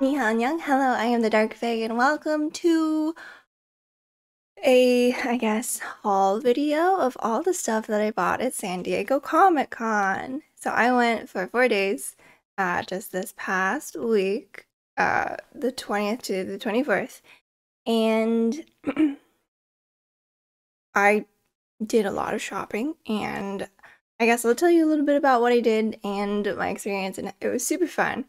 Nihanyang, hello, I am the Dark Fae, and welcome to a, I guess, haul video of all the stuff that I bought at San Diego Comic-Con. So I went for 4 days, just this past week, the 20th to the 24th, and I did a lot of shopping, and I guess I'll tell you a little bit about what I did and my experience, and it was super fun.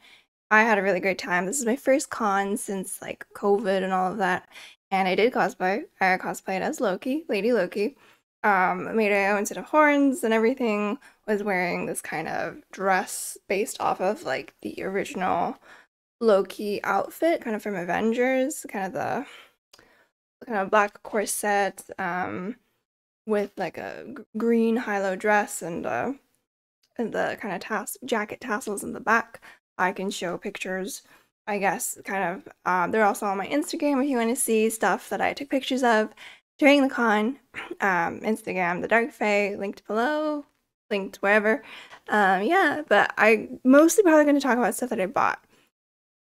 I had a really great time. This is my first con since like COVID and all of that. And I did cosplay. I cosplayed as Loki, Lady Loki. Made my own set of horns and everything. Was wearing this kind of dress based off of like the original Loki outfit, kind of from Avengers, kind of the kind of black corset, with like a green high-low dress and the kind of jacket tassels in the back. I can show pictures, I guess, kind of. They're also on my Instagram if you want to see stuff that I took pictures of during the con. Instagram, the Dark Fae, linked below, linked wherever. Yeah, but I mostly probably going to talk about stuff that I bought,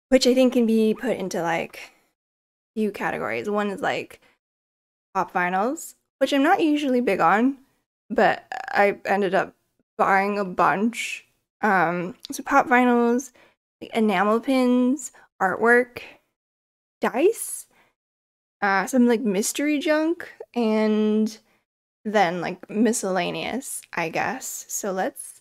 which I think can be put into like few categories. One is like pop vinyls, which I'm not usually big on, but I ended up buying a bunch. So pop vinyls, like enamel pins, artwork, dice, some like mystery junk, and then like miscellaneous, I guess. So let's,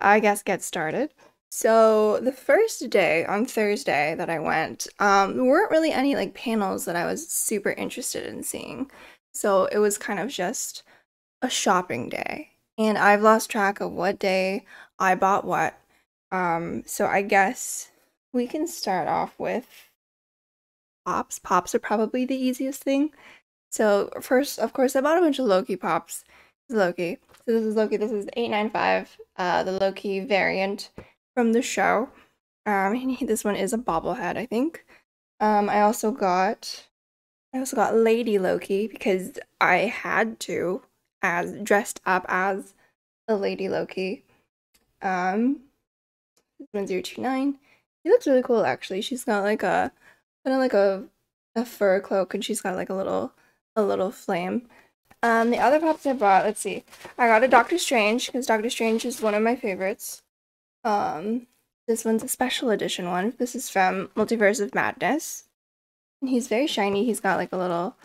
I guess, get started. So the first day, on Thursday that I went, there weren't really any like panels that I was super interested in seeing. So it was kind of just a shopping day. And I've lost track of what day I bought what. So I guess we can start off with pops. Pops are probably the easiest thing. So first, of course, I bought a bunch of Loki pops. This is Loki. So this is Loki. This is 895, the Loki variant from the show. This one is a bobblehead, I think. I also got Lady Loki because I had to, as dressed up as a Lady Loki. 1029. She looks really cool actually. She's got like a kind of like a fur cloak, and she's got like a little flame. The other pops I bought, let's see. I got a Doctor Strange because Doctor Strange is one of my favorites. This one's a special edition one. This is from Multiverse of Madness. And he's very shiny. He's got like a little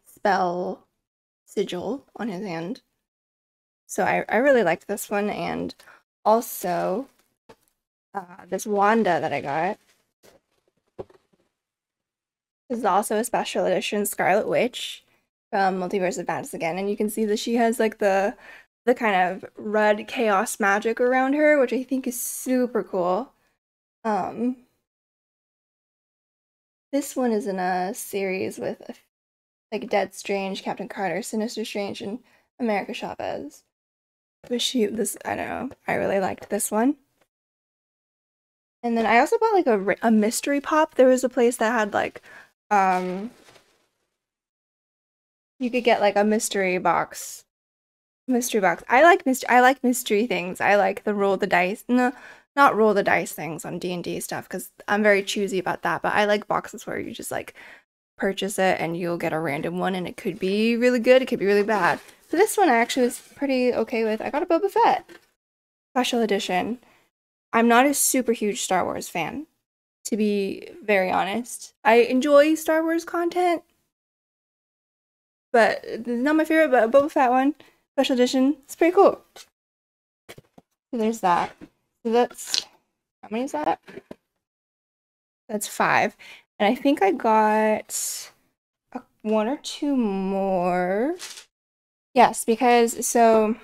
spell sigil on his hand. So I really liked this one, and also this Wanda that I got. This is also a special edition Scarlet Witch from Multiverse of Madness again, and you can see that she has like the kind of red chaos magic around her, which I think is super cool. This one is in a series with like Dead Strange, Captain Carter, Sinister Strange, and America Chavez. But I don't know, I really liked this one. And then I also bought like a mystery pop. There was a place that had like, you could get like a mystery box. I like mystery things. I like the roll the dice. No, not roll the dice things on D&D stuff because I'm very choosy about that. But I like boxes where you just like purchase it and you'll get a random one, and it could be really good, it could be really bad. So this one I actually was pretty okay with. I got a Boba Fett special edition. I'm not a super huge Star Wars fan, to be very honest. I enjoy Star Wars content, but it's not my favorite, but a Boba Fett one, special edition, it's pretty cool. So there's that. So that's, how many is that? That's 5. And I think I got one or two more. Yes, because so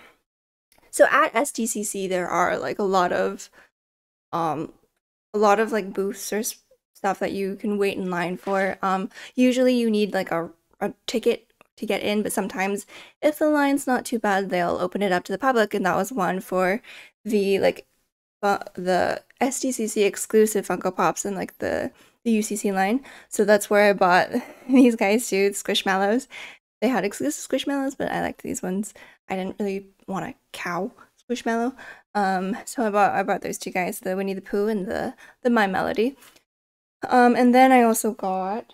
at SDCC there are like a lot of like booths or stuff that you can wait in line for. Usually you need like a ticket to get in, but sometimes if the line's not too bad, they'll open it up to the public, and that was one for the like the SDCC exclusive Funko Pops and like the UCC line. So that's where I bought these guys too, the Squishmallows. They had exclusive Squishmallows, but I liked these ones. I didn't really want a cow Squishmallow. So I bought those two guys, the Winnie the Pooh and the My Melody. And then I also got,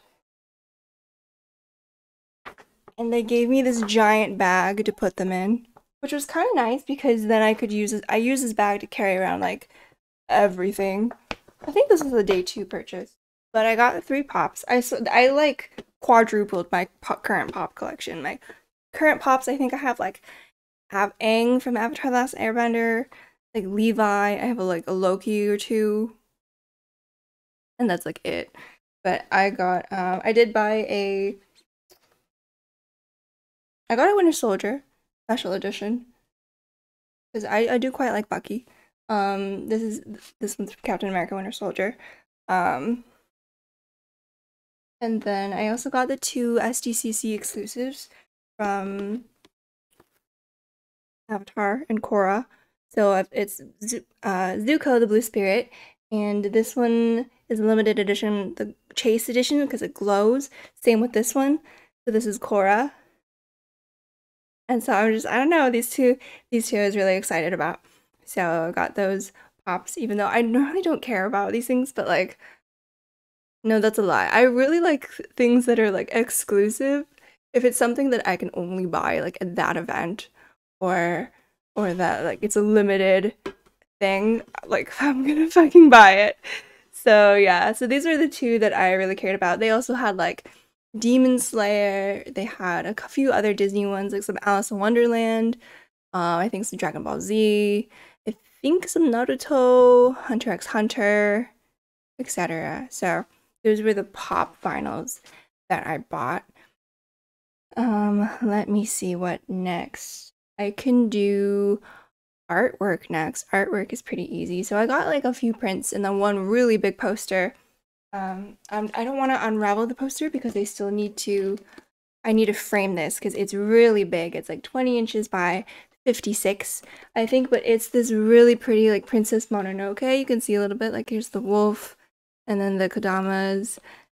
and they gave me this giant bag to put them in, which was kind of nice because then I could use I use this bag to carry around like everything. I think this is a day 2 purchase, but I got 3 pops. I like quadrupled my current pop collection. My current pops, I think I have like have Aang from Avatar: The Last Airbender, like Levi. I have like a Loki or 2, and that's like it. But I got I did buy I got a Winter Soldier special edition because I do quite like Bucky. This one's Captain America Winter Soldier. And then I also got the 2 SDCC exclusives from Avatar and Korra. So it's Zuko the Blue Spirit, and this one is a limited edition, the Chase edition, because it glows. Same with this one. So this is Korra. And so I don't know, these two I was really excited about. So I got those pops, even though I normally don't care about these things, but like, no, that's a lie. I really like things that are like exclusive. If it's something that I can only buy like at that event, or that like it's a limited thing, like I'm gonna fucking buy it. So yeah, so these are the 2 that I really cared about. They also had like Demon Slayer. They had a few other Disney ones, like some Alice in Wonderland. I think some Dragon Ball Z. I think some Naruto, Hunter x Hunter, etc. So those were the pop vinyls that I bought. Let me see what next. I can do artwork next. Artwork is pretty easy. So I got like a few prints and then one really big poster. I don't want to unravel the poster because I still need to, I need to frame this because it's really big. It's like 20 inches by 56, I think, but it's this really pretty like Princess Mononoke. You can see a little bit, like here's the wolf and then the Kodamas,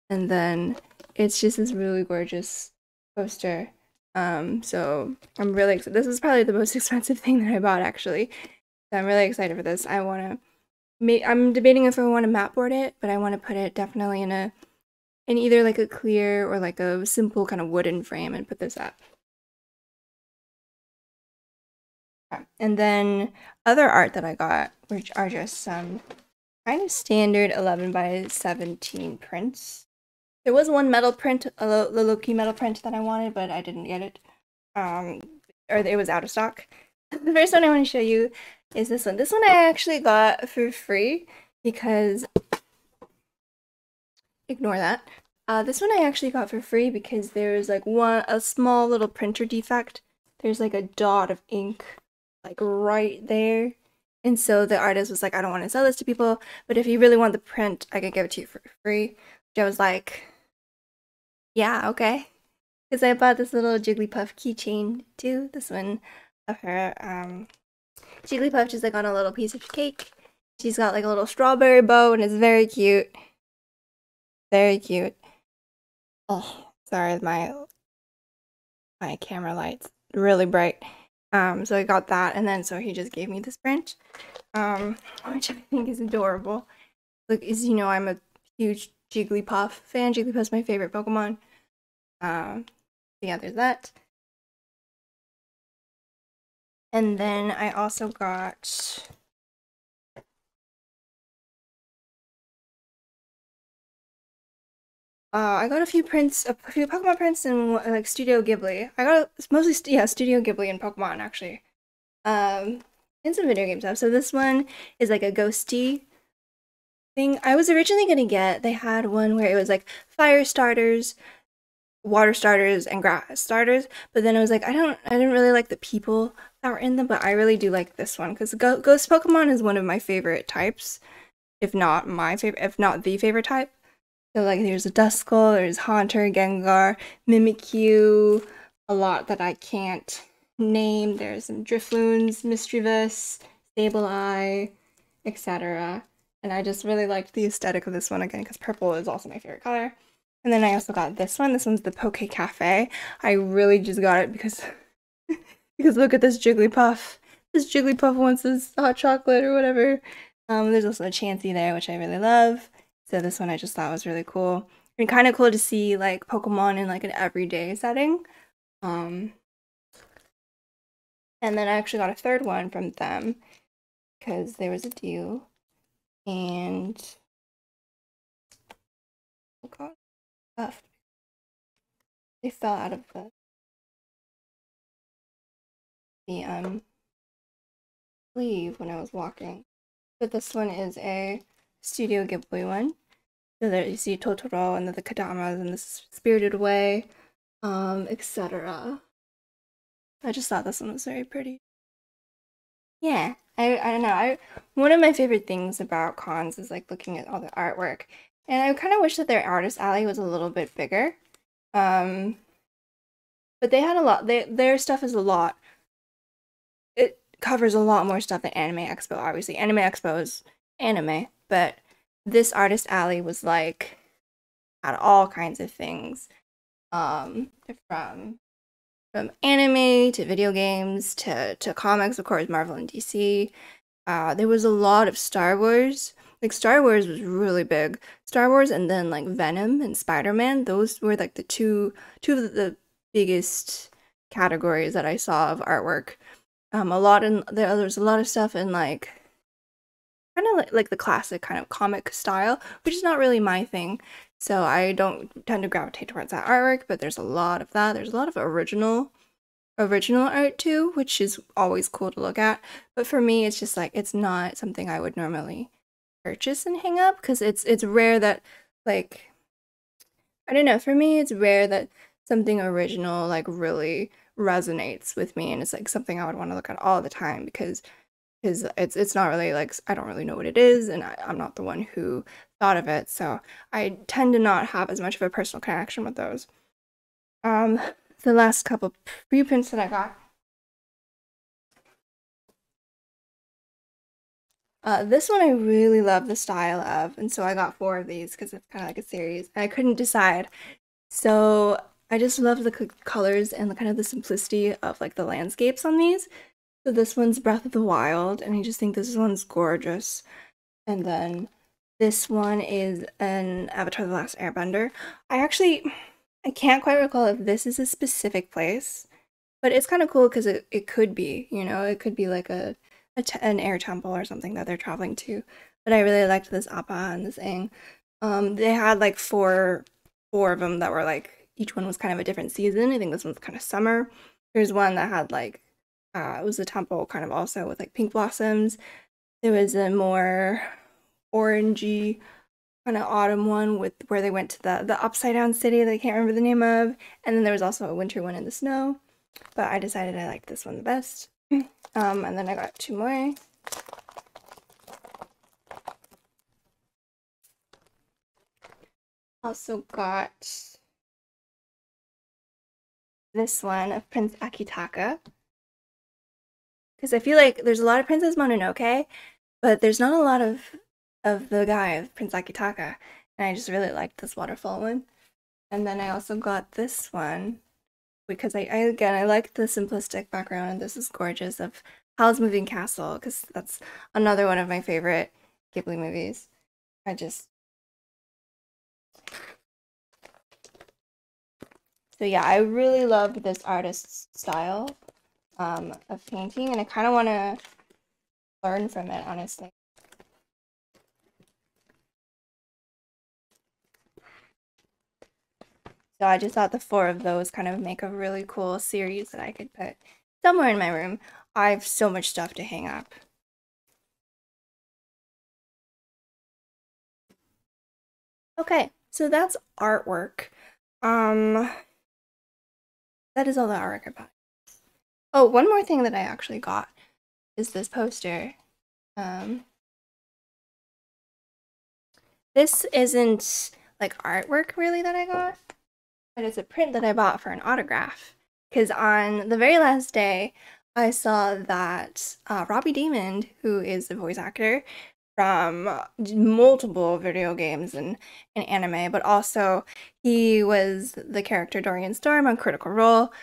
and then it's just this really gorgeous poster. So I'm really excited. This is probably the most expensive thing that I bought actually. So I'm really excited for this. I'm debating if I want to mat board it, but I want to put it definitely in either like a clear or like a simple kind of wooden frame and put this up. And then other art that I got, which are just some kind of standard 11 by 17 prints. There was one metal print, the Loki metal print that I wanted, but I didn't get it. Or it was out of stock. The first one I want to show you is this one. This one I actually got for free because, ignore that. This one I actually got for free because there's like a small little printer defect. There's like a dot of ink like right there. And so the artist was like, I don't want to sell this to people, but if you really want the print, I could give it to you for free. Which I was like, yeah, okay. Because I bought this little Jigglypuff keychain too. This one of her. Jigglypuff just like on a little piece of cake. She's got like a little strawberry bow and it's very cute. Very cute. Oh, sorry, my camera light's really bright. So I got that, and then so he just gave me this print, which I think is adorable. Like, as you know, I'm a huge Jigglypuff fan. Jigglypuff's my favorite Pokemon. Yeah, there's that. And then I also got I got a few Pokemon prints and like Studio Ghibli. I got mostly Studio Ghibli and Pokemon actually. And some video game stuff. So this one is like a ghosty thing. I was originally gonna get, they had one where it was like fire starters, water starters, and grass starters, but then I was like, I didn't really like the people that were in them, but I really do like this one because Ghost Pokemon is one of my favorite types, if not the favorite type. So like there's a Duskull, there's Haunter, Gengar, Mimikyu, a lot that I can't name. There's some Drifloons, Mischievous, Sableye, etc. And I just really liked the aesthetic of this one again because purple is also my favorite color. And then I also got this one. This one's the Poke Cafe. I really just got it because because look at this Jigglypuff. this Jigglypuff wants this hot chocolate or whatever. There's also a Chansey there, which I really love. So this one I just thought was really cool. And kind of cool to see like Pokemon in like an everyday setting. And then I actually got a third one from them because there was a deal. And oh god, stuff. They fell out of the sleeve when I was walking. But this one is a Studio Ghibli one. So there you see Totoro and the Kadamas and the Spirited Away, etc. I just thought this one was very pretty. Yeah, I don't know. One of my favorite things about cons is like looking at all the artwork. And I kind of wish that their artist alley was a little bit bigger. But they had a lot. Their stuff is a lot. It covers a lot more stuff than Anime Expo, obviously. Anime Expo is anime, but this artist alley was like had all kinds of things. From anime to video games to comics, of course, Marvel and DC. There was a lot of Star Wars. Like Star Wars was really big. Star Wars and then like Venom and Spider-Man, those were like the two of the biggest categories that I saw of artwork. There's a lot of stuff in like kind of like the classic kind of comic style, which is not really my thing. So I don't tend to gravitate towards that artwork, but there's a lot of that. There's a lot of original art too, which is always cool to look at. But for me, it's just like it's not something I would normally purchase and hang up because it's rare that like I don't know, for me it's rare that something original like really resonates with me and it's like something I would want to look at all the time because it's not really like I don't really know what it is and I'm not the one who thought of it, so I tend to not have as much of a personal connection with those. The last couple reprints that I got. This one I really love the style of, and so I got 4 of these because it's kind of like a series. And I couldn't decide, so I just love the colors and the kind of the simplicity of like the landscapes on these. So this one's Breath of the Wild, and I just think this one's gorgeous. And then this one is an Avatar: The Last Airbender. I can't quite recall if this is a specific place, but it's kind of cool because it could be, you know, it could be like an air temple or something that they're traveling to. But I really liked this Appa and this Aang. They had like four of them that were like each one was kind of a different season. I think this one's kind of summer. There's one that had like it was a temple kind of also with like pink blossoms. There was a more orangey kind of autumn one with where they went to the upside down city that I can't remember the name of. And then there was also a winter one in the snow. But I decided I liked this one the best. And then I got 2 more. Also got this one of Prince Akitaka. Because I feel like there's a lot of Princess Mononoke, but there's not a lot of the guy of Prince Akitaka. And I just really liked this waterfall one. And then I also got this one because I like the simplistic background, and this is gorgeous, of Howl's Moving Castle, because that's another one of my favorite Ghibli movies. So yeah, I really love this artist's style of painting, and I kind of want to learn from it, honestly. So I just thought the 4 of those kind of make a really cool series that I could put somewhere in my room. I have so much stuff to hang up. Okay, so that's artwork. That is all the artwork I bought. Oh, one more thing that I actually got is this poster. This isn't like artwork really that I got, but it's a print that I bought for an autograph. Because on the very last day, I saw that Robbie Daymond, who is the voice actor from multiple video games and anime, but also he was the character Dorian Storm on Critical Role.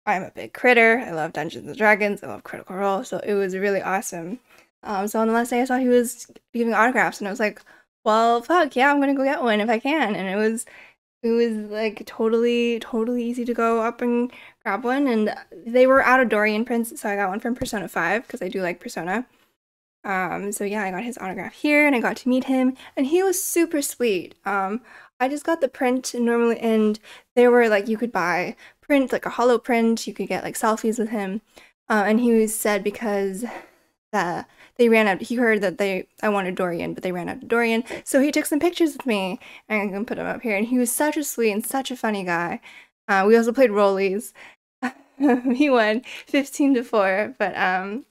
I'm a big critter. I love Dungeons and Dragons. I love Critical Role. So it was really awesome. So on the last day I saw he was giving autographs and I was like, well, fuck, yeah, I'm gonna go get one if I can. And it was like totally easy to go up and grab one. And they were out of Dorian prints, so I got one from Persona 5 because I do like Persona. So yeah, I got his autograph here and I got to meet him and he was super sweet. I just got the print normally, and they were like, you could buy print, like a holo print, you could get like selfies with him. And he said because that they ran out, he heard that I wanted Dorian, but they ran out of Dorian. So he took some pictures with me and I can put him up here. And he was such a sweet and such a funny guy. We also played rollies. He won 15-4, but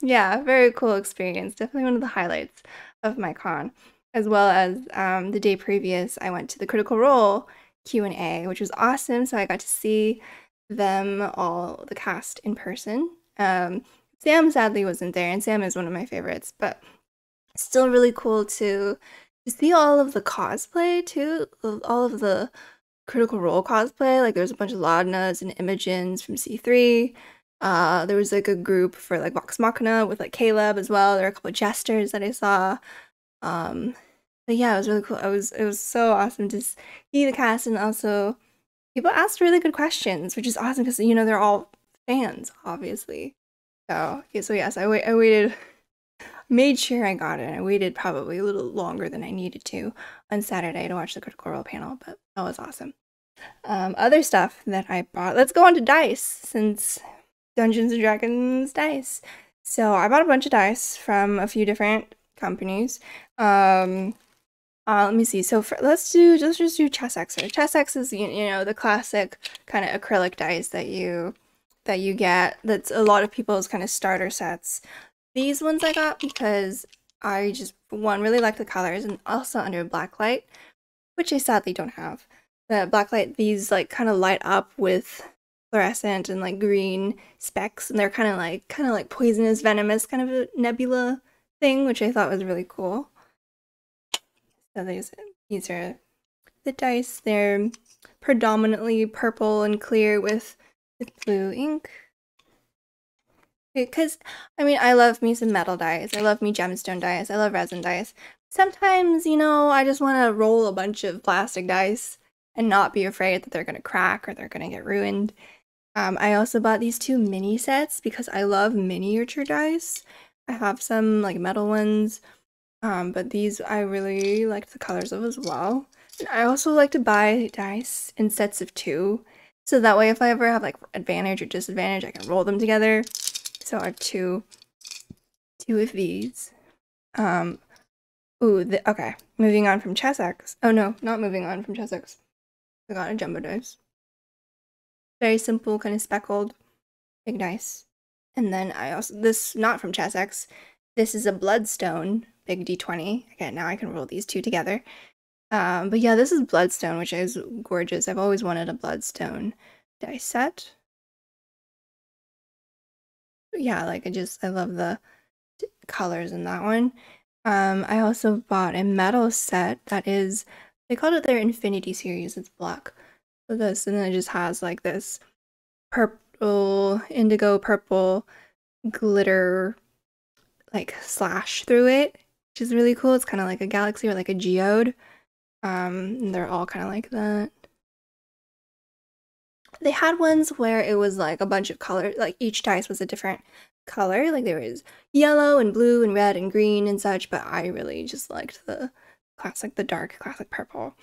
yeah, very cool experience. Definitely one of the highlights of my con. As well as the day previous, I went to the Critical Role Q&A, which was awesome. So I got to see them all, the cast, in person. Sam sadly wasn't there, and Sam is one of my favorites, but still really cool to see all of the cosplay too, all of the Critical Role cosplay. Like there's a bunch of Laudnas and Imogens from C3. There was like a group for like Vox Machina with like Caleb as well. There were a couple of jesters that I saw. But yeah, it was really cool. It was so awesome to see the cast, and also people asked really good questions, which is awesome because you know they're all fans, obviously. So yes, I waited, made sure I got it. I waited probably a little longer than I needed to on Saturday to watch the Critical Role panel, but that was awesome. Other stuff that I bought. Let's go on to dice, since Dungeons and Dragons dice. So I bought a bunch of dice from a few different companies. Let me see. So let's just do Chessex. Chessex is you know the classic kind of acrylic dice that you get. That's a lot of people's kind of starter sets. These ones I got because I just really like the colors, and also under blacklight, which I sadly don't have. The blacklight, these like kind of light up with fluorescent and like green specks, and they're kind of like poisonous, venomous kind of a nebula thing, which I thought was really cool. So these are the dice. They're predominantly purple and clear with blue ink. Because, I mean, I love me some metal dice. I love me gemstone dice. I love resin dice. Sometimes, you know, I just want to roll a bunch of plastic dice and not be afraid that they're going to crack or they're going to get ruined. I also bought these two mini sets because I love miniature dice. I have some like metal ones, but these I really liked the colors of as well. And I also like to buy dice in sets of 2, so that way if I ever have like advantage or disadvantage, I can roll them together. So I have two of these. Okay, moving on from Chessex. Oh no, not moving on from Chessex. I got a jumbo dice. Very simple, kind of speckled, big dice. And then I also, this, not from Chessex, this is a Bloodstone, big D20. Again, now I can roll these two together. But yeah, this is Bloodstone, which is gorgeous. I've always wanted a Bloodstone dice set. Yeah, like I love the colors in that one. I also bought a metal set that is, they called it their Infinity series. It's black. So this, and then it just has like this purple, indigo purple glitter like slash through it, which is really cool. It's kind of like a galaxy or like a geode. And they're all kind of like that. They had ones where it was like a bunch of colors, like each dice was a different color. Like there was yellow and blue and red and green and such, but I really just liked the classic, the dark classic purple.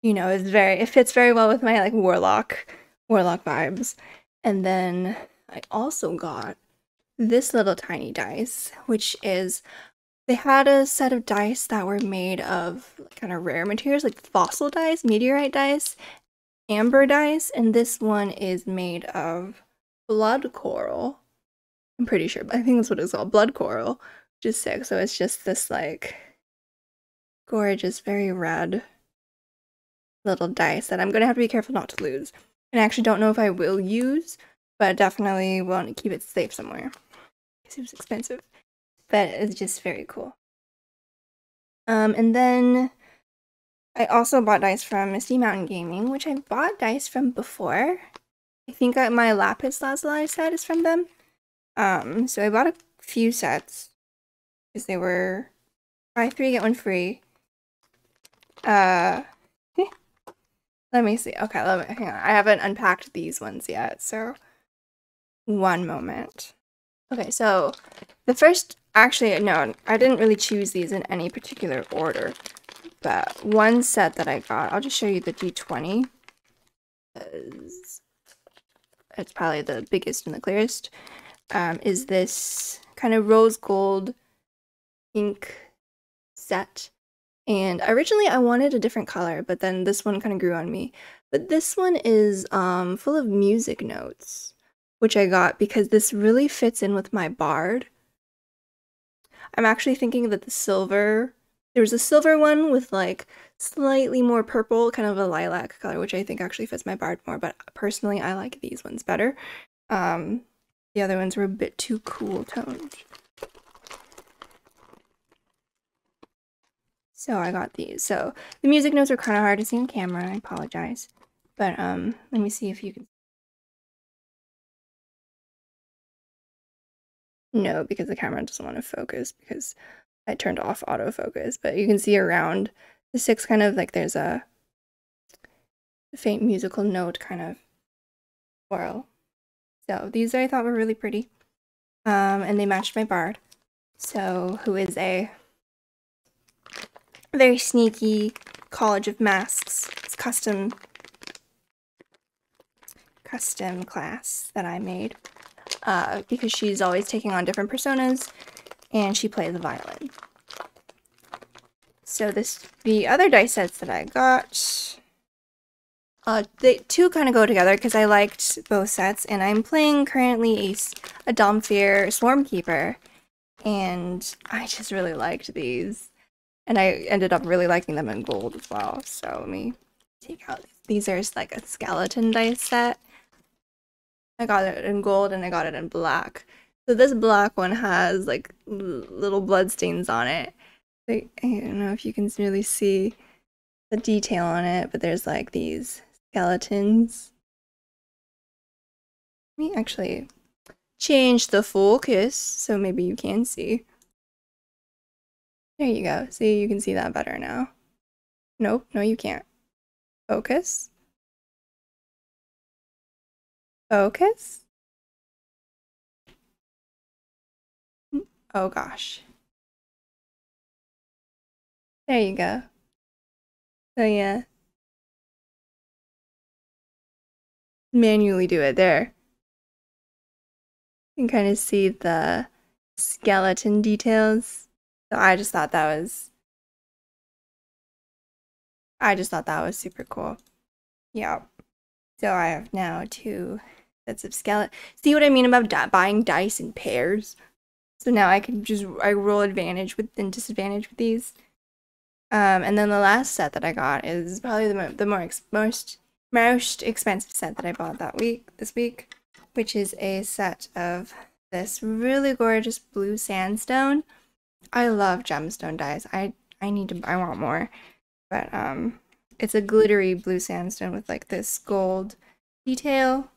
You know, it fits very well with my like warlock vibes. And then I also got this little tiny dice, which is, they had a set of dice that were made of kind of rare materials, like fossil dice, meteorite dice, amber dice, and this one is made of blood coral. I'm pretty sure, but I think that's what it's called, blood coral, which is sick. So it's just this like gorgeous, very red little dice that I'm gonna have to be careful not to lose. And I actually don't know if I will use, but definitely want to keep it safe somewhere. It seems expensive, but it's just very cool. And then I also bought dice from Misty Mountain Gaming, which I've bought dice from before. I think my lapis lazuli set is from them. So I bought a few sets because they were buy 3 get 1 free. Let me see. Okay, hang on. I haven't unpacked these ones yet, so one moment. Okay, so the first, actually, no, I didn't really choose these in any particular order, but one set that I got, I'll just show you the D20, because it's probably the biggest and the clearest, is this kind of rose gold ink set. And originally I wanted a different color, but then this one kind of grew on me. But this one is full of music notes, which I got because this really fits in with my bard. I'm actually thinking that there's a silver one with like slightly more purple, kind of a lilac color, which I think actually fits my bard more, but personally I like these ones better. The other ones were a bit too cool toned. So I got these. So the music notes are kind of hard to see on camera. I apologize. But let me see if you can. No, because the camera doesn't want to focus because I turned off autofocus. But you can see around the 6 kind of like there's a faint musical note kind of swirl. So these I thought were really pretty. And they matched my bard. So who is a very sneaky College of Masks. It's custom class that I made because she's always taking on different personas and she plays the violin. So the other dice sets that I got, they two kind of go together because I liked both sets, and I'm playing currently a Domfear Swarmkeeper, and I just really liked these. And I ended up really liking them in gold as well. So let me take out these. Are like a skeleton dice set. I got it in gold and I got it in black. So this black one has like little blood stains on it. I don't know if you can really see the detail on it, but there's like these skeletons. Let me actually change the focus so maybe you can see. There you go. See, you can see that better now. Nope, no you can't. Focus. Focus. Oh gosh. There you go. So yeah. Manually do it there. You can kind of see the skeleton details. So I just thought that was super cool. Yeah. So I have now 2 sets of skeleton. See what I mean about buying dice in pairs? So now I can I roll advantage and disadvantage with these. And then the last set that I got is probably the most expensive set that I bought this week, which is a set of this really gorgeous blue sandstone. I love gemstone dice. I want more. But it's a glittery blue sandstone with like this gold detail.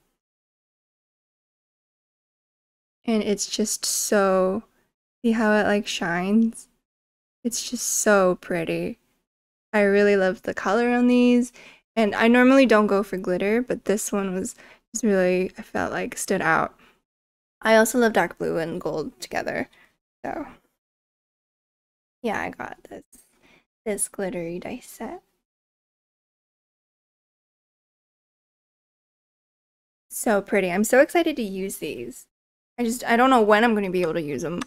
And it's just so, see how it like shines? It's just so pretty. I really love the color on these. And I normally don't go for glitter, but this one was just really, I felt like stood out. I also love dark blue and gold together. So yeah, I got this glittery dice set. So pretty. I'm so excited to use these. I don't know when I'm going to be able to use them,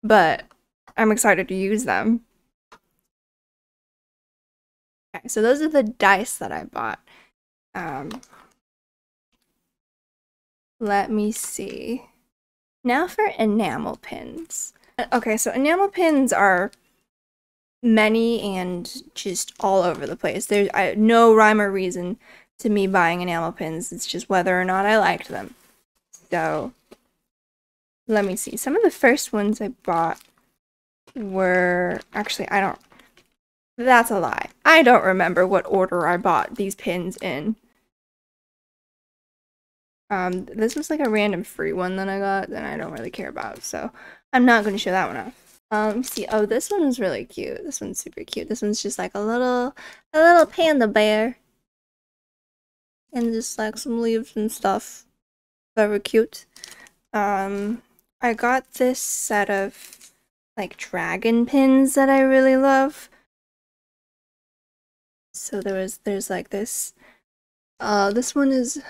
but I'm excited to use them. Okay, so those are the dice that I bought. Let me see. Now for enamel pins. Okay, so enamel pins are many and just all over the place. There's no rhyme or reason to me buying enamel pins. It's just whether or not I liked them. So let me see. Some of the first ones I bought were actually, that's a lie. I don't remember what order I bought these pins in. This was like a random free one that I got that I don't really care about, so I'm not going to show that one off. Let me see. Oh, this one is really cute. This one's super cute. This one's just like a little panda bear. And just like some leaves and stuff. Very cute. I got this set of like dragon pins that I really love. So there's like this this one is,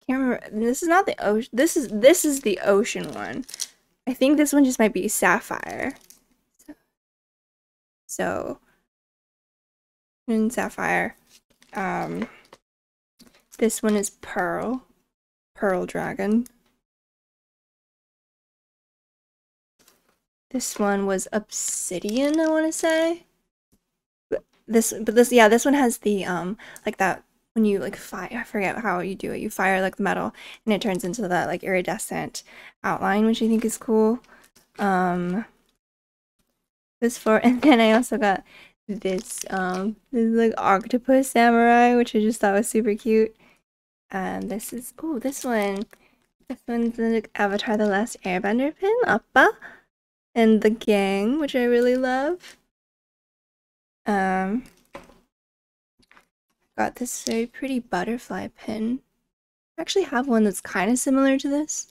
can't remember. This is not the ocean. This is the ocean one. I think this one just might be sapphire. So in sapphire. This one is pearl dragon. This one was obsidian, I want to say. This one has the like that when you like fire, I forget how you do it. You fire like the metal and it turns into that like iridescent outline, which I think is cool. And then I also got this like octopus samurai, which I just thought was super cute. And this is, oh, this one. This one's the Avatar The Last Airbender pin, Appa. And the gang, which I really love. Got this very pretty butterfly pin. I actually have one that's kind of similar to this.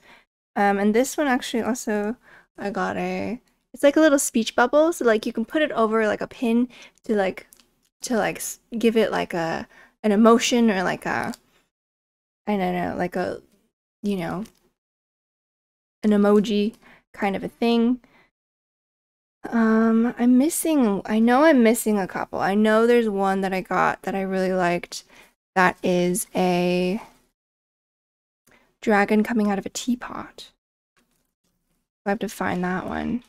And this one actually also, I got it's like a little speech bubble, so like you can put it over like a pin to give it like an emotion or like a, I don't know, like a, you know, an emoji kind of a thing. I know I'm missing a couple. I know there's one that I got that I really liked. That is a dragon coming out of a teapot. I have to find that one.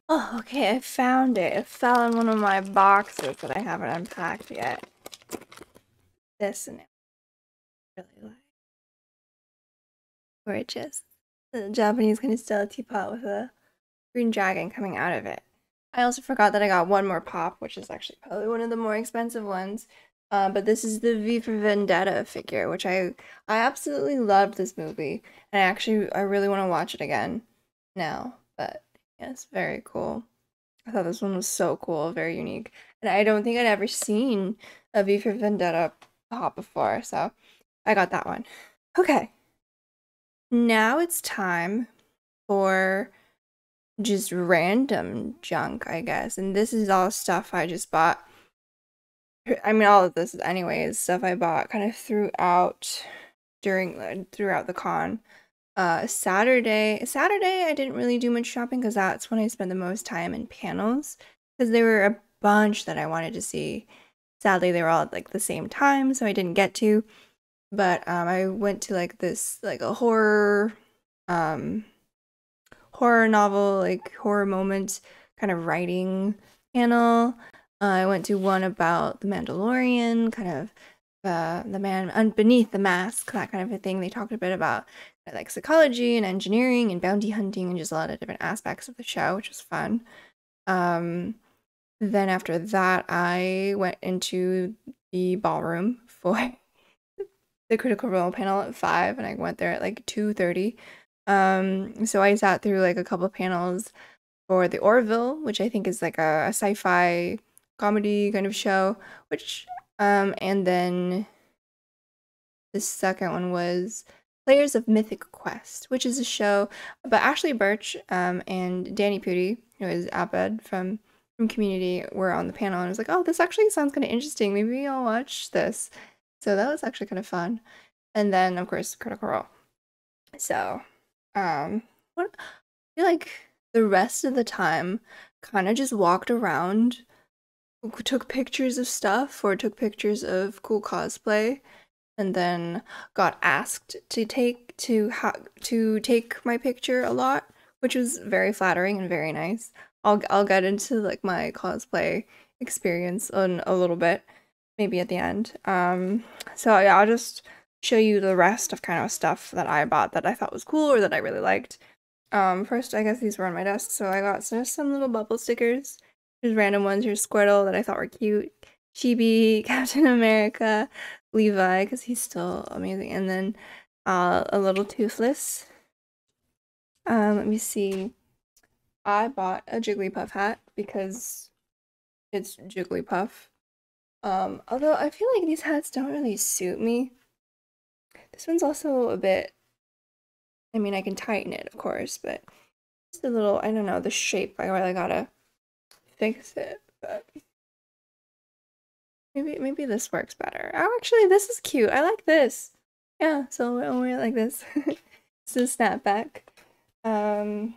Oh, okay, I found it. It fell in one of my boxes that I haven't unpacked yet. This and it really like gorgeous. The Japanese kind of style teapot with a green dragon coming out of it. I also forgot that I got one more pop, which is actually probably one of the more expensive ones. But this is the V for Vendetta figure, which I absolutely loved this movie. And I really want to watch it again now. But yes, very cool. I thought this one was so cool, very unique. And I don't think I'd ever seen a V for Vendetta pop before, so I got that one. Okay. Now it's time for just random junk, I guess. And this is all stuff I just bought. I mean, all of this anyways, stuff I bought kind of throughout the con. Saturday I didn't really do much shopping because that's when I spent the most time in panels, because there were a bunch that I wanted to see. Sadly, they were all at like the same time, so I didn't get to. But I went to like this like a horror novel, like horror moment kind of writing panel. I went to one about the Mandalorian, kind of the man beneath the mask, that kind of a thing. They talked a bit about like psychology and engineering and bounty hunting and just a lot of different aspects of the show, which was fun. Then after that, I went into the ballroom for the Critical Role panel at 5, and I went there at like 2:30. So I sat through like a couple of panels for the Orville, which I think is like a sci-fi comedy kind of show, which and then the second one was Players of Mythic Quest, which is a show about Ashley Birch and Danny Pudi, who is Abed from Community, were on the panel, and I was like, oh, this actually sounds kind of interesting. Maybe I'll watch this. So that was actually kind of fun. And then, of course, Critical Role. So, I feel like the rest of the time kind of just walked around, took pictures of stuff or took pictures of cool cosplay, and then got asked to take my picture a lot, which was very flattering and very nice. I'll get into like my cosplay experience in a little bit, maybe at the end. So yeah, I'll just show you the rest of kind of stuff that I bought that I thought was cool or that I really liked. First, I guess these were on my desk, so I got some little bubble stickers. There's random ones. Here's Squirtle that I thought were cute. Chibi, Captain America, Levi, because he's still amazing. And then a little Toothless. Let me see. I bought a Jigglypuff hat because it's Jigglypuff. Although I feel like these hats don't really suit me. This one's also a bit, I mean, I can tighten it, of course, but just a little, I don't know, the shape, I really gotta fix it, but maybe this works better. Oh, actually, this is cute. I like this. Yeah, so I'll wear it like this. It's a snapback. Oh,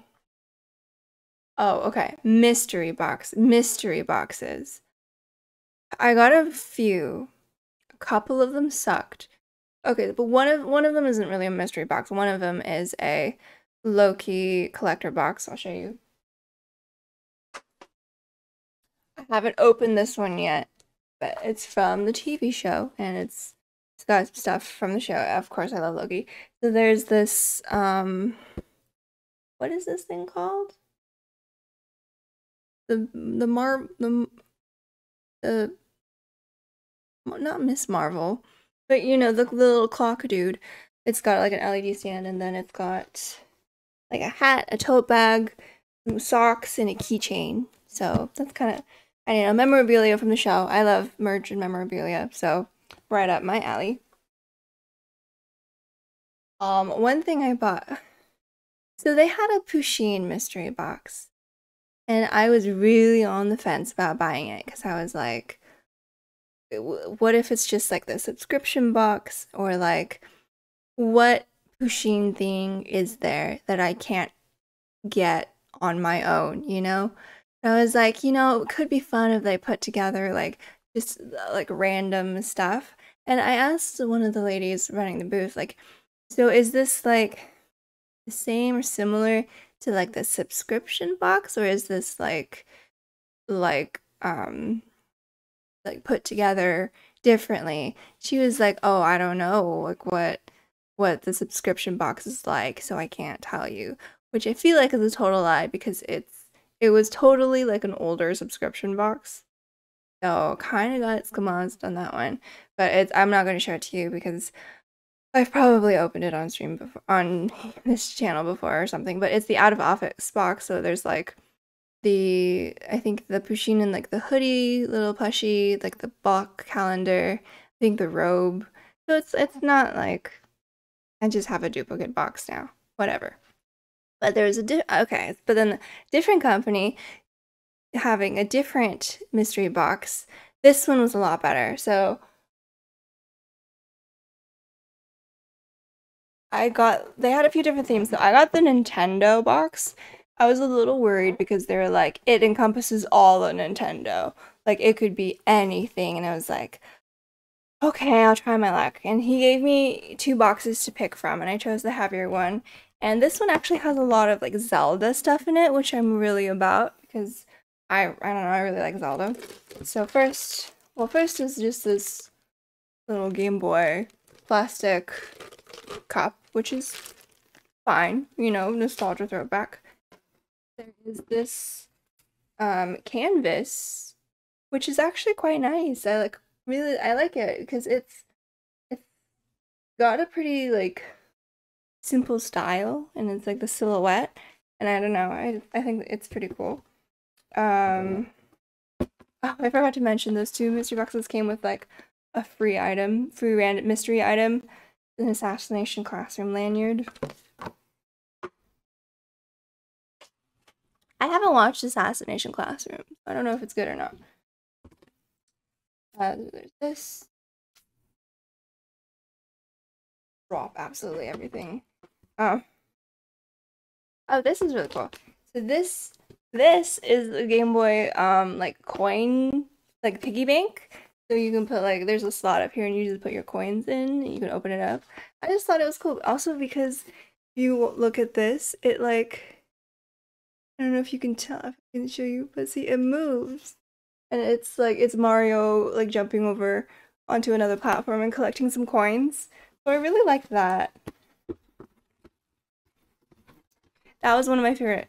okay. Mystery boxes. I got a few. A couple of them sucked. Okay, but one of them isn't really a mystery box. One of them is a low-key collector box. I'll show you. I haven't opened this one yet, but it's from the TV show, and it's got stuff from the show. Of course, I love Loki. So there's this, what is this thing called? The not Miss Marvel, but you know, the little clock dude. It's got like an LED stand, and then it's got like a hat, a tote bag, some socks, and a keychain. So that's kind of, I don't know, memorabilia from the show. I love merch and memorabilia, so right up my alley. One thing I bought. So they had a Pusheen mystery box, and I was really on the fence about buying it because I was like, what if it's just like the subscription box, or like what Pusheen thing is there that I can't get on my own, you know? I was like, you know, it could be fun if they put together like just like random stuff. And I asked one of the ladies running the booth, like, so is this like the same or similar to like the subscription box, or is this like like put together differently? She was like, oh, I don't know, like what the subscription box is like, so I can't tell you, which I feel like is a total lie because it was totally like an older subscription box. So kind of got skamazed on that one, but I'm not going to show it to you because I've probably opened it on stream before, on this channel before or something. But it's the out of office box, so there's like I think the Pusheen and like the hoodie, little plushie, like the block calendar, I think the robe. So it's not like I just have a duplicate box now. Whatever. But there's okay, but then a different company having a different mystery box. This one was a lot better. So they had a few different themes. So I got the Nintendo box. I was a little worried because they were like, it encompasses all of Nintendo. Like it could be anything. And I was like, okay, I'll try my luck. And he gave me 2 boxes to pick from, and I chose the heavier one. And this one actually has a lot of like Zelda stuff in it, which I'm really about because I don't know, I really like Zelda. So first is just this little Game Boy plastic cup, which is fine, you know, nostalgia throwback. There is this canvas, which is actually quite nice. I like it because it's got a pretty like simple style, and it's like the silhouette, and I don't know, I think it's pretty cool. Oh, I forgot to mention those 2 mystery boxes came with like a free random mystery item, an assassination classroom lanyard. I haven't watched Assassination Classroom. I don't know if it's good or not. There's this. Drop absolutely everything. Oh, this is really cool. So this is the Game Boy like coin like piggy bank. So you can put like there's a slot up here and you just put your coins in and you can open it up. I just thought it was cool. Also because if you look at this, it like I don't know if you can tell if I can show you, but see it moves. And it's like it's Mario like jumping over onto another platform and collecting some coins. So I really like that. That was one of my favorite.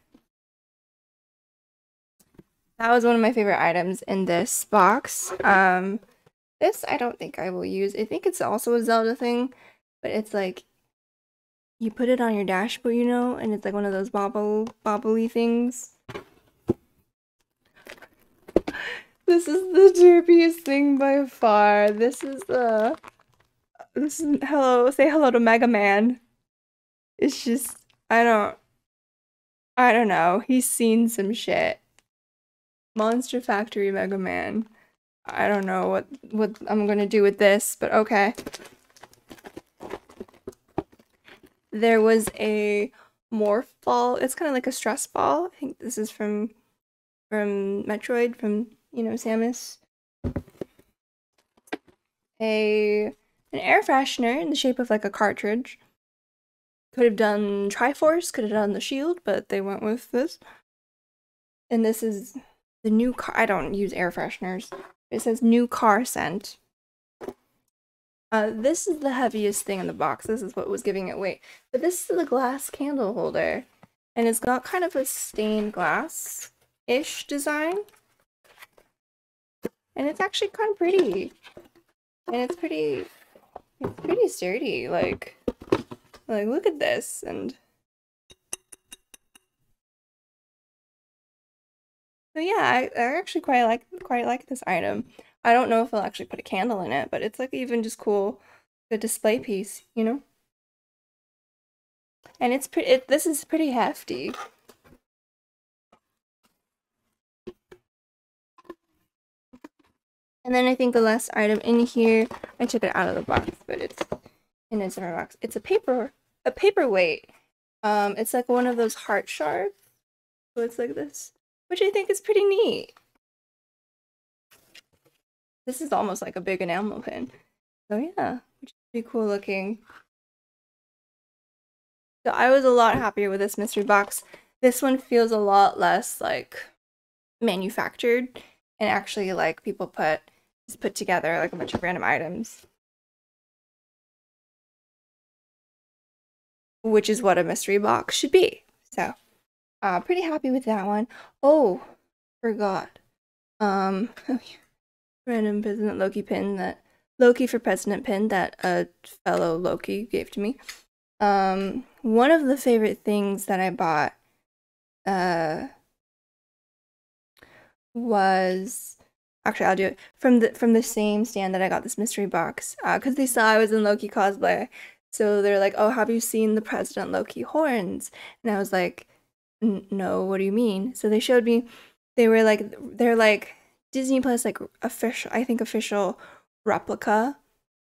That was one of my favorite items in this box. This I don't think I will use. I think it's also a Zelda thing, but it's like you put it on your dashboard, you know, and it's like one of those bobbly things. This is the derpiest thing by far. This is hello, say hello to Mega Man. It's just I don't know. He's seen some shit. Monster Factory Mega Man. I don't know what I'm gonna do with this, but okay. There was a morph ball. It's kind of like a stress ball. I think this is from Metroid, from, you know, Samus. An air freshener in the shape of like a cartridge. Could have done Triforce, could have done the shield, but they went with this. And this is the new car. I don't use air fresheners. It says new car scent. This is the heaviest thing in the box. This is what was giving it weight. But this is the glass candle holder. And it's got kind of a stained glass-ish design. And it's actually kind of pretty. And it's pretty sturdy. Like look at this. And so yeah, I actually quite like this item. I don't know if I'll actually put a candle in it, but it's like even just cool, the display piece, you know? And it's pretty, this is pretty hefty. And then I think the last item in here, I took it out of the box, but it's in a different box. It's a paperweight. It's like one of those heart shards. So it's like this, which I think is pretty neat. This is almost like a big enamel pin. So yeah, which is pretty cool looking. So I was a lot happier with this mystery box. This one feels a lot less like manufactured and actually like people just put together like a bunch of random items. Which is what a mystery box should be. So, pretty happy with that one. Oh, forgot. Random President Loki pin that Loki for President pin that a fellow Loki gave to me. One of the favorite things that I bought was actually I'll do it from the same stand that I got this mystery box because they saw I was in Loki cosplay. So they're like, "Oh, have you seen the President Loki horns?" And I was like, "No, what do you mean?" So they showed me. They're like Disney Plus like official replica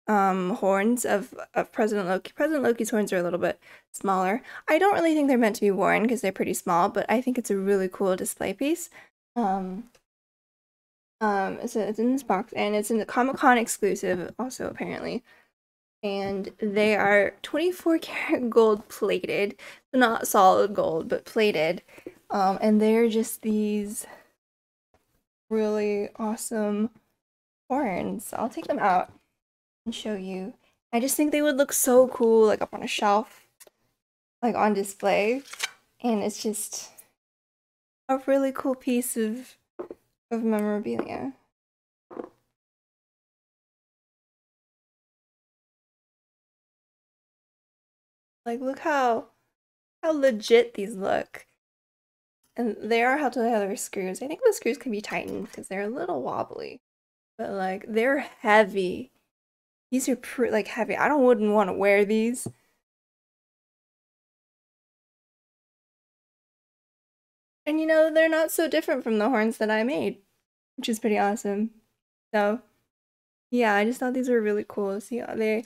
horns of President Loki. President Loki's horns are a little bit smaller. I don't really think they're meant to be worn because they're pretty small, but I think it's a really cool display piece. It's in this box and it's in the Comic-Con exclusive also apparently. And they are 24 karat gold plated, not solid gold, but plated. And they're just these really awesome horns. I'll take them out and show you. I just think they would look so cool, like up on a shelf, like on display. And it's just a really cool piece of memorabilia. Like, look how legit these look. And they are held together with screws. I think the screws can be tightened because they're a little wobbly. But like, they're heavy. These are like heavy. Wouldn't want to wear these. And you know, they're not so different from the horns that I made, which is pretty awesome. So, yeah, I just thought these were really cool. See, they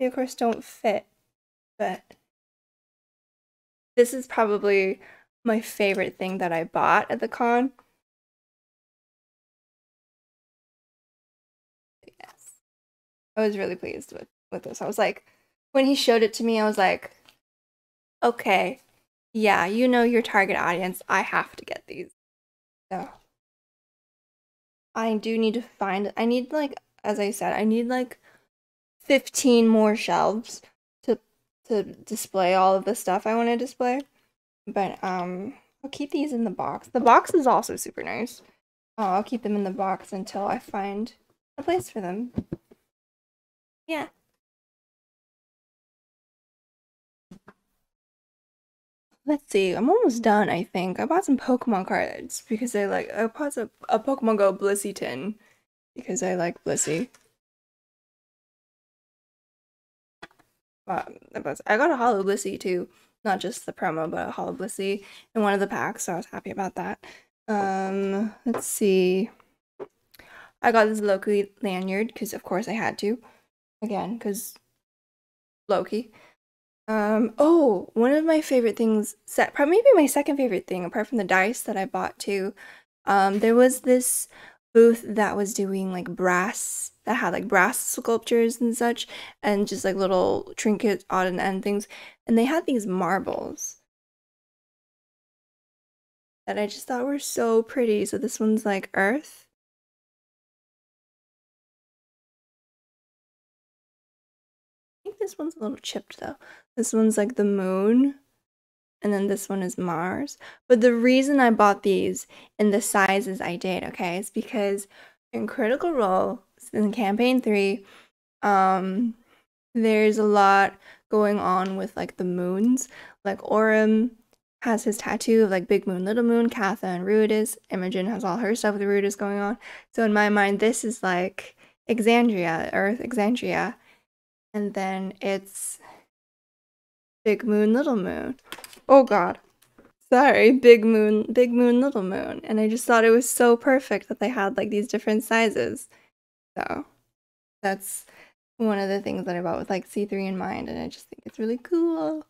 of course don't fit, but this is probably my favorite thing that I bought at the con. Yes. I was really pleased with this. I was like, when he showed it to me, I was like, okay, yeah, you know your target audience. I have to get these. So I do need to find, I need like, as I said, I need like 15 more shelves to display all of the stuff I want to display. But I'll keep these in the box. The box is also super nice. I'll keep them in the box until I find a place for them. Yeah. Let's see. I'm almost done, I think. I bought some Pokemon cards because I bought a Pokemon Go Blissey tin because I like Blissey. I got a Hollow Blissey too. Not just the promo, but a Hollow Blissey in one of the packs, so I was happy about that. Let's see. I got this Loki lanyard because of course I had to. Again, because Loki. Oh, one of my favorite things, probably maybe my second favorite thing, apart from the dice that I bought too. There was this booth that was doing like brass, that had like brass sculptures and such, and just like little trinkets, odd and end things. And they had these marbles that I just thought were so pretty. So this one's like Earth. I think this one's a little chipped though. This one's like the moon, and then this one is Mars. But the reason I bought these in the sizes I did, okay, is because in Critical Role, in Campaign 3, there's a lot going on with like the moons. Like Aurum has his tattoo of like Big Moon, Little Moon, Katha, and Ruidus. Imogen has all her stuff with Ruidus going on. So in my mind, this is like Exandria, Earth, Exandria. And then it's Big Moon, Little Moon. Oh god. Sorry, Big Moon, Little Moon. And I just thought it was so perfect that they had like these different sizes. So that's one of the things that I bought with like C3 in mind, and I just think it's really cool.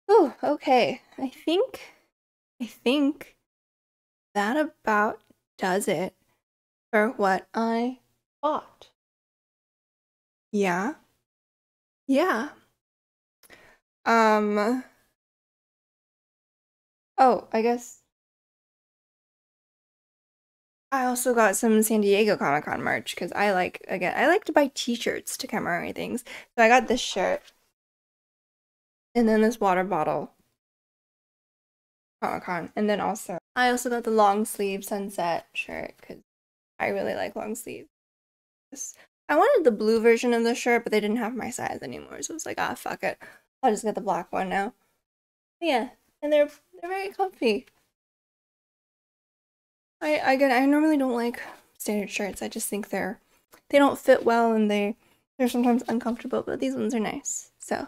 Oh, okay. I think that about does it for what I bought. Yeah. Yeah. Oh, I guess I also got some San Diego Comic-Con merch because I like to buy t-shirts to commemorate things. So I got this shirt and then this water bottle Comic-Con, and then I also got the long sleeve sunset shirt because I really like long sleeves. I wanted the blue version of the shirt, but they didn't have my size anymore, so it's like, ah, fuck it. I'll just get the black one now. But yeah, and they're very comfy. I normally don't like standard shirts. I just think they don't fit well and they're sometimes uncomfortable, but these ones are nice. So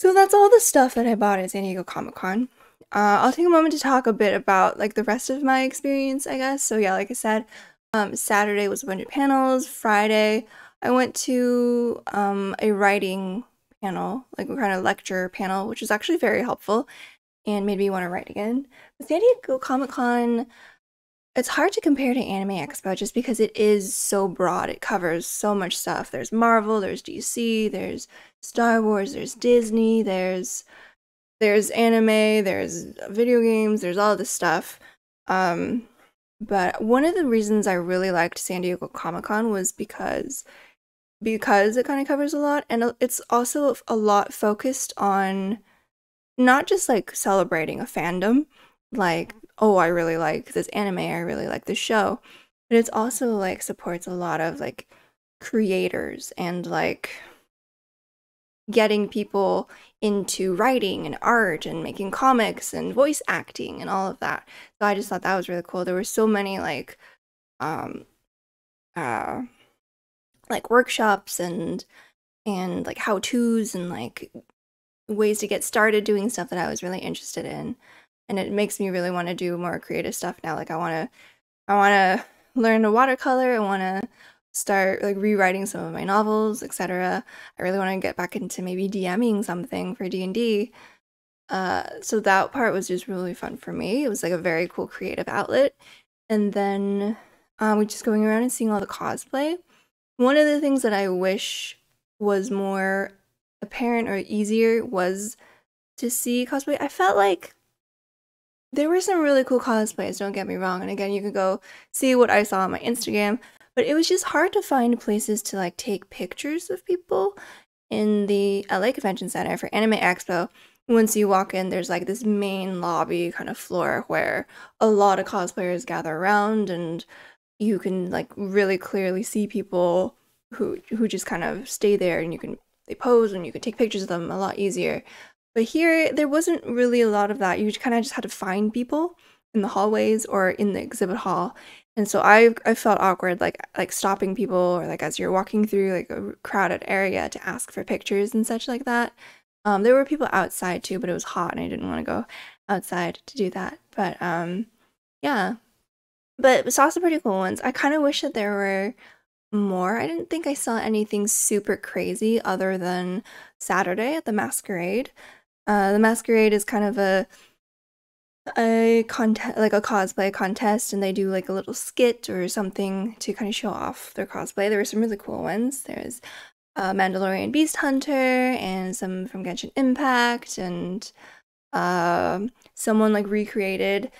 that's all the stuff that I bought at San Diego Comic-Con. I'll take a moment to talk a bit about like the rest of my experience, I guess. So yeah, like I said, Saturday was a bunch of panels. Friday, I went to a writing panel, like a kind of lecture panel, which was actually very helpful and made me want to write again. But San Diego Comic-Con, it's hard to compare to Anime Expo just because it is so broad. It covers so much stuff. There's Marvel, there's DC, there's Star Wars, there's Disney, there's anime, there's video games, there's all this stuff. But one of the reasons I really liked San Diego Comic-Con was because it kind of covers a lot, and it's also a lot focused on not just like celebrating a fandom, like, oh, I really like this anime, I really like this show, but it's also like supports a lot of like creators and like getting people into writing and art and making comics and voice acting and all of that. So I just thought that was really cool. There were so many like workshops and like how-tos and like ways to get started doing stuff that I was really interested in. And it makes me really want to do more creative stuff now. Like I want to learn to watercolor. I want to start like rewriting some of my novels, etc. I really want to get back into maybe DMing something for D&D. So that part was just really fun for me. It was like a very cool creative outlet. And then we're just going around and seeing all the cosplay. One of the things that I wish was more apparent or easier was to see cosplay. I felt like there were some really cool cosplays, don't get me wrong. And again, you can go see what I saw on my Instagram. But it was just hard to find places to like take pictures of people in the LA Convention Center for Anime Expo. once you walk in, there's like this main lobby kind of floor where a lot of cosplayers gather around, and you can like really clearly see people who just kind of stay there, and they pose and you can take pictures of them a lot easier. But here there wasn't really a lot of that. You kind of just had to find people in the hallways or in the exhibit hall. And so I felt awkward like stopping people, or like as you're walking through like a crowded area to ask for pictures and such like that. There were people outside too, but it was hot and I didn't want to go outside to do that. But yeah. But we saw some pretty cool ones. I kind of wish that there were more. I didn't think I saw anything super crazy other than Saturday at the Masquerade. The Masquerade is kind of a contest, like a cosplay contest, and they do like a little skit or something to kind of show off their cosplay. There were some really cool ones. There's Mandalorian Beast Hunter and some from Genshin Impact, and someone like recreated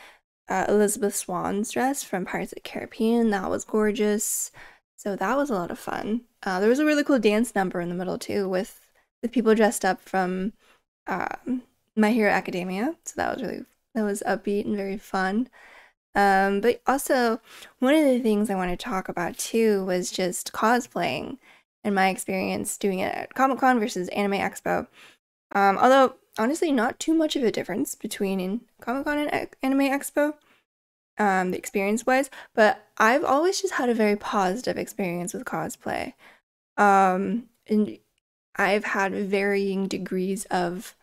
Elizabeth Swan's dress from Pirates of the Caribbean. That was gorgeous. So that was a lot of fun. There was a really cool dance number in the middle too, with people dressed up from My Hero Academia. So that was upbeat and very fun. But also, one of the things I want to talk about too was just cosplaying and my experience doing it at Comic Con versus Anime Expo. Although, honestly, not too much of a difference between Comic Con and Anime Expo, the experience-wise, but I've always just had a very positive experience with cosplay. And I've had varying degrees of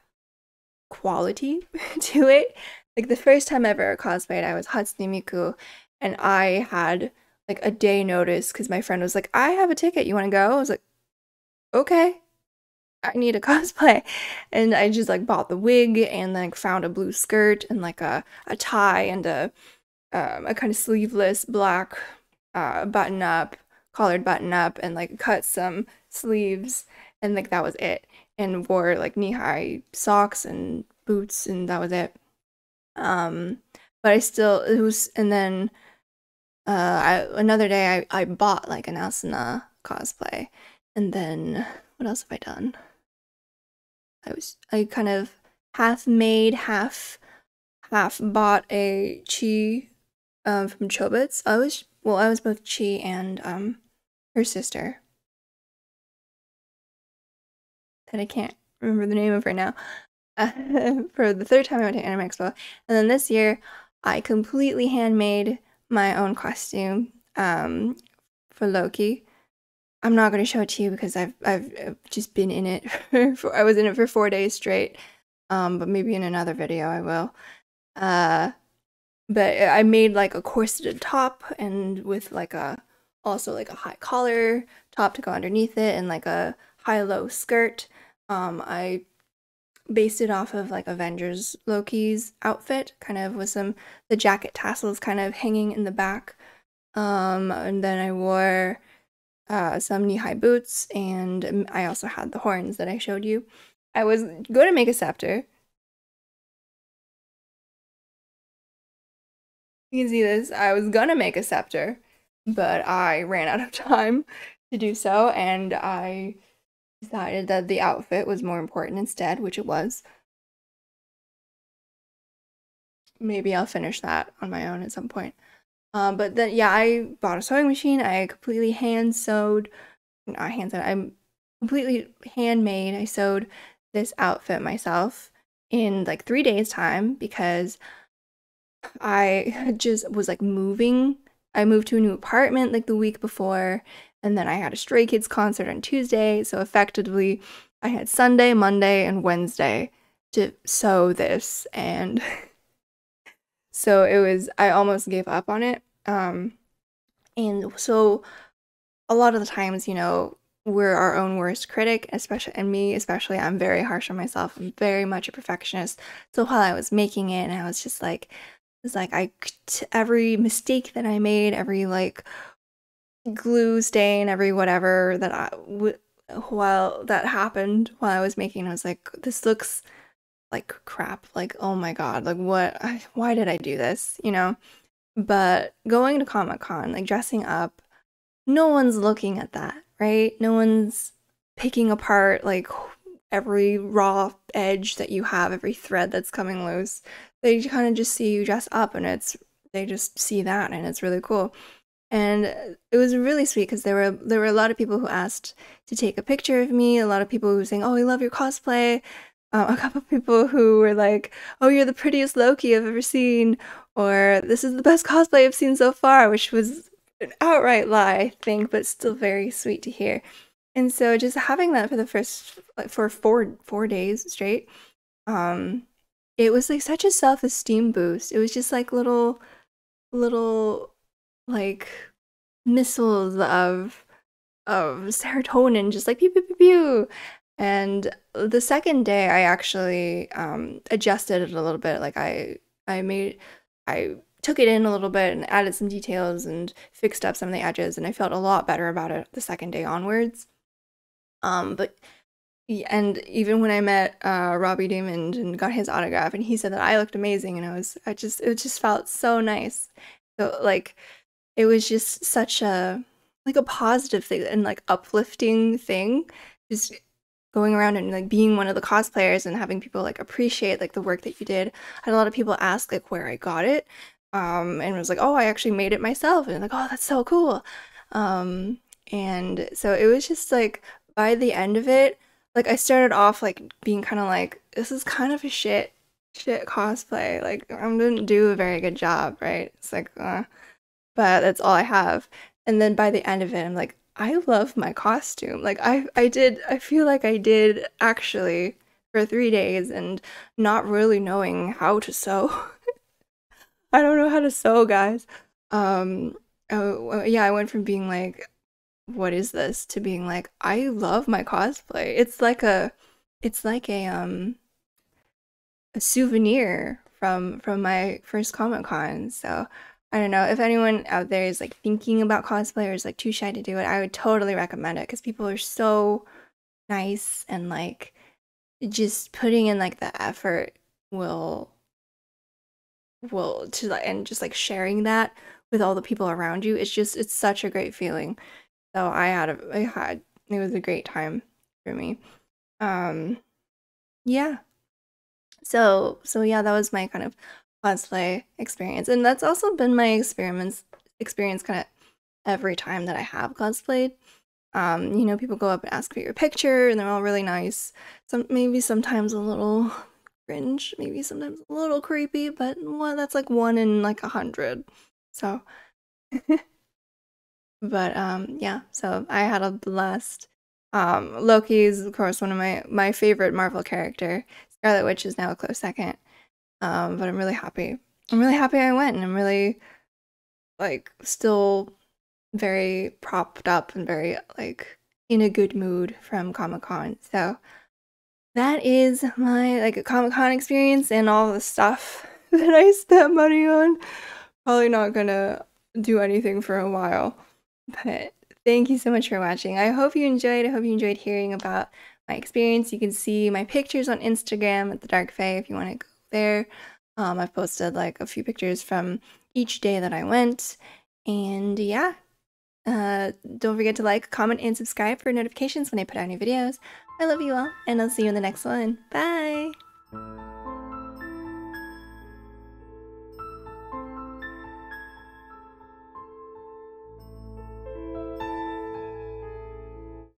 quality to it. Like the first time I ever cosplayed, I was Hatsune Miku, and I had like a day notice because my friend was like, I have a ticket, you want to go? I was like, okay, I need a cosplay. And I just like bought the wig and like found a blue skirt and like a tie and a kind of sleeveless black button up, collared button up, and like cut some sleeves, and like that was it. And wore like knee-high socks and boots, and that was it. Um, but it was, and then another day I bought like an Asuna cosplay, and then what else have I done? I kind of half made, half bought a Chi from Chobits. I was both Chi and her sister that I can't remember the name of right now. For the third time I went to Anime Expo, and then this year I completely handmade my own costume for Loki. I'm not going to show it to you because I've just been in it I was in it for 4 days straight. But maybe in another video I will. But I made like a corseted top, and with like also like a high collar top to go underneath it, and like a high-low skirt. I based it off of like Avengers Loki's outfit, kind of with the jacket tassels kind of hanging in the back. And then I wore some knee-high boots, and I also had the horns that I showed you. I was going to make a scepter. You can see this. I was gonna make a scepter, but I ran out of time to do so, and I decided that the outfit was more important instead, which it was. Maybe I'll finish that on my own at some point. But then, yeah, I bought a sewing machine. I completely I'm completely handmade. I sewed this outfit myself in like 3 days time because I just was like moving. I moved to a new apartment like the week before, and then I had a Stray Kids concert on Tuesday, so effectively I had Sunday, Monday, and Wednesday to sew this, and so I almost gave up on it. And so a lot of the times, we're our own worst critic, especially, I'm very harsh on myself. I'm very much a perfectionist. So while I was making it, and I was just like, every mistake that I made, every like glue stain, every whatever while that happened while I was making, I was like, this looks like crap. Like, oh my god, like why did I do this? But going to Comic-Con, like dressing up, no one's looking at that, right? No one's picking apart like every raw edge that you have, every thread that's coming loose. They kind of just see you dress up, and they just see that, and it's really cool. And it was really sweet because there were a lot of people who asked to take a picture of me. A lot of people who were saying, "Oh, I love your cosplay." A couple of people who were like, "Oh, you're the prettiest Loki I've ever seen," or "This is the best cosplay I've seen so far," which was an outright lie, I think, but still very sweet to hear. And so just having that for the first like for four days straight, um, it was like such a self-esteem boost. It was just like little like missiles of serotonin, just like pew pew pew pew. And the second day, I actually adjusted it a little bit. Like I took it in a little bit and added some details and fixed up some of the edges, and I felt a lot better about it the second day onwards. But and even when I met Robbie Damon and got his autograph, and he said that I looked amazing, and it just felt so nice. So like it was just such a like a positive thing and like uplifting thing. Just going around and like being one of the cosplayers and having people like appreciate like the work that you did. I had a lot of people ask like where I got it. And it was like, oh, I actually made it myself, and like, oh, that's so cool. And so it was just like by the end of it, like I started off like being kind of like, this is kind of a shit cosplay. Like I didn't do a very good job, right? It's like, but that's all I have. And then by the end of it, I'm like, I love my costume. Like I feel like I did actually for 3 days and not really knowing how to sew. I don't know how to sew, guys. Oh, yeah, I went from being like, what is this, to being like, I love my cosplay. It's like a souvenir from my first Comic Con. So I don't know if anyone out there is like thinking about cosplay or is like too shy to do it. I would totally recommend it because people are so nice, and like just putting in like the effort will to like, and just like sharing that with all the people around you. It's such a great feeling. So it was a great time for me. Um yeah. So yeah, that was my kind of cosplay experience. And that's also been my experience kind of every time that I have cosplayed. People go up and ask for your picture, and they're all really nice. Maybe sometimes a little cringe, maybe sometimes a little creepy, but well, that's like one in like 100. So, but yeah. So I had a blast. Loki is of course one of my favorite Marvel character. Scarlet Witch is now a close second. But I'm really happy. I'm really happy I went, and I'm really like still very propped up and very like in a good mood from Comic-Con. So that is my like Comic-Con experience and all the stuff that I spent money on. Probably not gonna do anything for a while. But thank you so much for watching. I hope you enjoyed. I hope you enjoyed hearing about my experience. You can see my pictures on Instagram at the Dark Fae if you want to go there. I've posted like a few pictures from each day that I went. And yeah, don't forget to like, comment, and subscribe for notifications when I put out new videos. I love you all, and I'll see you in the next one. Bye!